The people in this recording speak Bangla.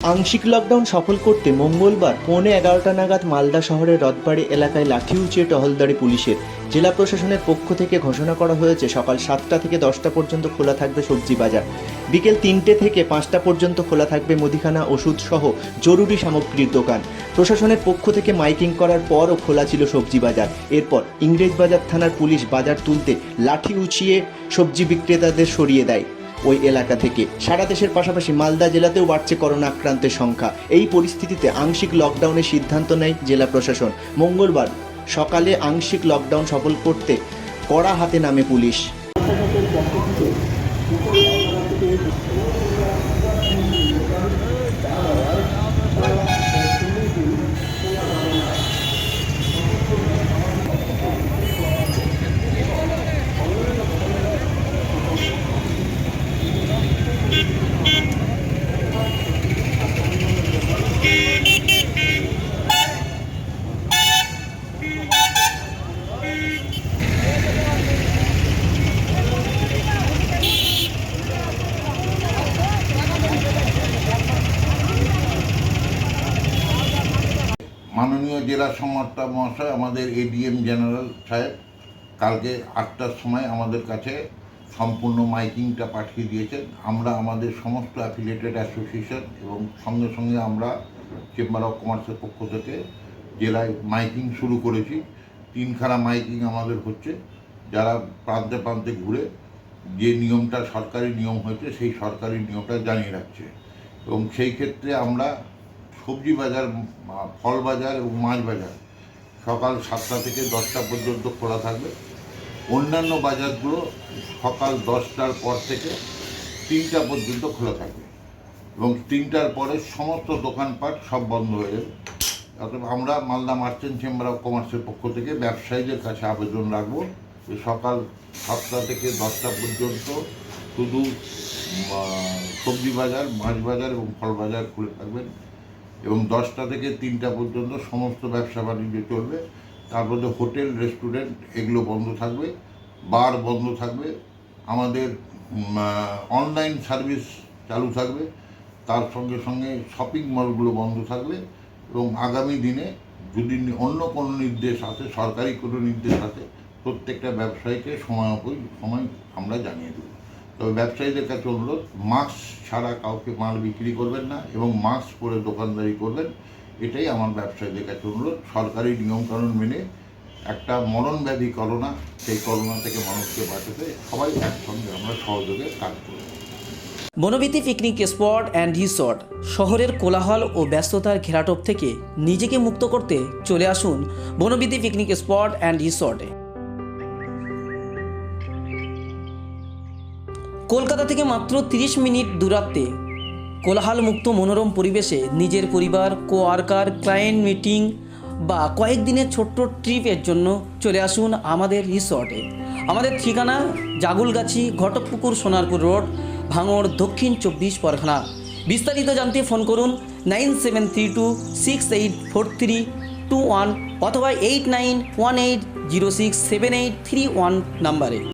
আংশিক লকডাউন সফল করতে মঙ্গলবার পৌনে 11টা নাগাদ মালদা শহরের রথবাড়ি এলাকায় লাঠি উঁচিয়ে টহলদারি পুলিশের। জেলা প্রশাসনের পক্ষ থেকে ঘোষণা করা হয়েছে সকাল 7টা থেকে 10টা পর্যন্ত খোলা থাকবে সবজি বাজার, বিকেল 3টে থেকে 5টা পর্যন্ত খোলা থাকবে মুদিখানা, ওষুধ সহ জরুরি সামগ্রীর দোকান। প্রশাসনের পক্ষ থেকে মাইকিং করার পরও খোলা ছিল সবজি বাজার। এরপর ইংরেজবাজার থানার পুলিশ বাজার তুলতে লাঠি উঁচিয়ে সবজি বিক্রেতাদের সরিয়ে দেয় ওই এলাকা থেকে। সারা দেশের পাশাপাশি মালদা জেলাতেও বাড়ছে করোনা আক্রান্তের সংখ্যা। এই পরিস্থিতিতে আংশিক লকডাউনের সিদ্ধান্ত নেয় জেলা প্রশাসন। মঙ্গলবার সকালে আংশিক লকডাউন সফল করতে কড়া হাতে নামে পুলিশ। মাননীয় জেলা সম্রাট মহাশয়, আমাদের এডিএম জেনারেল সাহেব কালকে 8টার সময় আমাদের কাছে সম্পূর্ণ মাইকিংটা পাঠিয়ে দিয়েছেন। আমরা আমাদের সমস্ত অ্যাফিলিয়েটেড অ্যাসোসিয়েশন এবং সঙ্গে সঙ্গে আমরা চেম্বার অফ কমার্সের পক্ষ থেকে জেলায় মাইকিং শুরু করেছি। 3খানা মাইকিং আমাদের হচ্ছে, যারা প্রান্তে প্রান্তে ঘুরে যে নিয়মটা সরকারি নিয়ম হয়েছে সেই সরকারি নিয়মটা জানিয়ে রাখছে। এবং সেই ক্ষেত্রে আমরা সবজি বাজার, ফল বাজার এবং মাছ বাজার সকাল 7টা থেকে 10টা পর্যন্ত খোলা থাকবে। অন্যান্য বাজারগুলো সকাল 10টার পর থেকে 3টা পর্যন্ত খোলা থাকবে এবং 3টার পরে সমস্ত দোকানপাট সব বন্ধ হয়ে যাবে। অতএব আমরা মালদা মার্চেন্ট চেম্বার অফ কমার্সের পক্ষ থেকে ব্যবসায়ীদের কাছে আবেদন রাখবো যে সকাল 7টা থেকে 10টা পর্যন্ত শুধু সবজি বাজার, মাছ বাজার এবং ফল বাজার খুলে থাকবেন এবং 10টা থেকে 3টা পর্যন্ত সমস্ত ব্যবসা বাণিজ্য চলবে। তারপরে হোটেল, রেস্টুরেন্ট এগুলো বন্ধ থাকবে, বার বন্ধ থাকবে, আমাদের অনলাইন সার্ভিস চালু থাকবে, তার সঙ্গে সঙ্গে শপিং মলগুলো বন্ধ থাকবে। এবং আগামী দিনে যদি অন্য কোনো নির্দেশ আসে, সরকারি কোনো নির্দেশ আসে, প্রত্যেকটা ব্যবসায়ীকে সময় আমরা জানিয়ে দেব। তবে ব্যবসায়ীদের কাছে অনুরোধ, মাস্ক ছাড়া কাউকে মাল বিক্রি করবেন না এবং মাস্ক পরে দোকানদারি করবেন, এটাই আমার ব্যবসায়ীদের কাছে অনুরোধ। সরকারি নিয়মকানুন মেনে একটা মরণব্যাধি করোনা, সেই করোনা থেকে মানুষকে বাঁচাতে সবাই একসঙ্গে আমরা সহযোগে কাজ করব। Banabithi picnic spot and resort শহরের কোলাহল ও ব্যস্ততার ঘেরাটোপ থেকে নিজেকে মুক্ত করতে চলে আসুন বনবিথী পিকনিক স্পট অ্যান্ড রিসর্টে। কলকাতা থেকে মাত্র 30 মিনিট দূরত্বে কোলাহলমুক্ত মনোরম পরিবেশে নিজের পরিবার, কোয়ার্কার, ক্লায়েন্ট মিটিং বা কয়েকদিনের ছোট্ট ট্রিপের জন্য চলে আসুন আমাদের রিসর্টে। আমাদের ঠিকানা জাগুলগাছি, ঘটকপুকুর, সোনারপুর রোড, ভাঙড়, দক্ষিণ 24 পরগনা। বিস্তারিত জানতে ফোন করুন 9732684321 অথবা 8918067831 নাম্বারে।